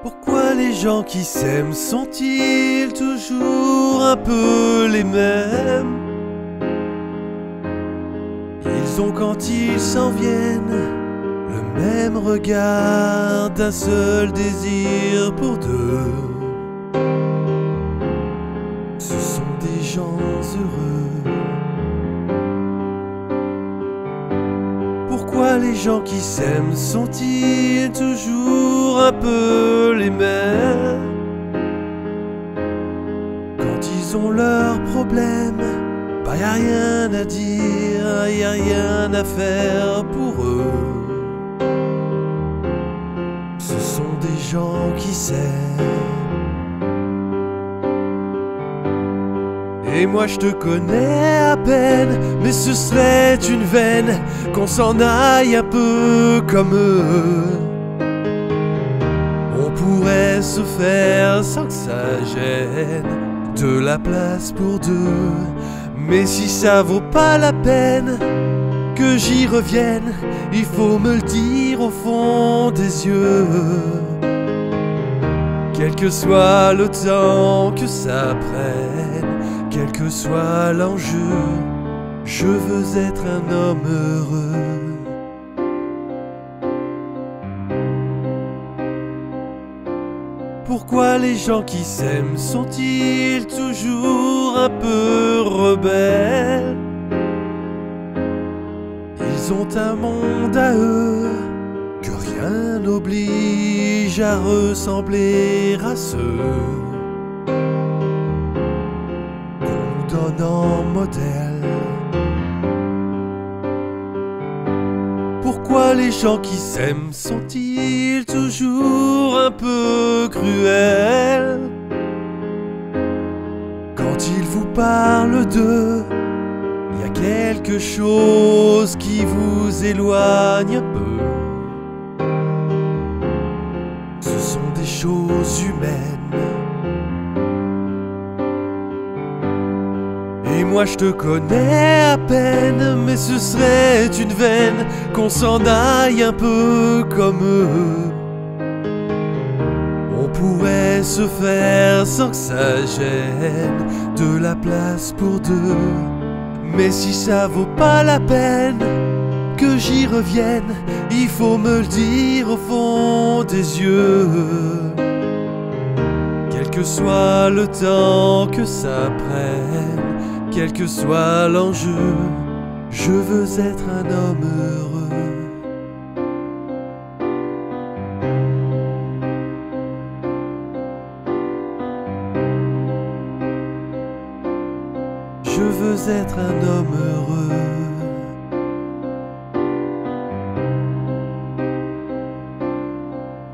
Pourquoi les gens qui s'aiment sont-ils toujours un peu les mêmes? Ils ont quand ils s'en viennent le même regard d'un seul désir pour deux. Ce sont des gens heureux. Pourquoi les gens qui s'aiment sont-ils toujours un peu les mêmes? Quand ils ont leurs problèmes, bah y a rien à dire, y a rien à faire pour eux. Ce sont des gens qui s'aiment. Et moi je te connais à peine, mais ce serait une veine qu'on s'en aille un peu comme eux. On pourrait se faire sans que ça gêne de la place pour deux. Mais si ça vaut pas la peine que j'y revienne, il faut me le dire au fond des yeux. Quel que soit le temps que ça prenne, quel que soit l'enjeu, je veux être un homme heureux. Pourquoi les gens qui s'aiment sont-ils toujours un peu rebelles? Ils ont un monde à eux que rien n'oblige à ressembler à ceux qu'on nous donne en modèle. Pourquoi les gens qui s'aiment sont-ils toujours un peu cruels? Quand ils vous parlent d'eux, y a quelque chose qui vous éloigne un peu. Ce sont des choses humaines. Et moi je te connais à peine, mais ce serait une veine qu'on s'en aille un peu comme eux. On pourrait se faire sans que ça gêne de la place pour deux. Mais si ça vaut pas la peine que j'y revienne, il faut me le dire au fond des yeux. Quel que soit le temps que ça prenne, quel que soit l'enjeu, je veux être un homme heureux. Je veux être un homme heureux.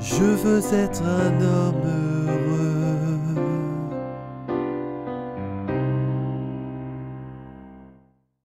Je veux être un homme heureux.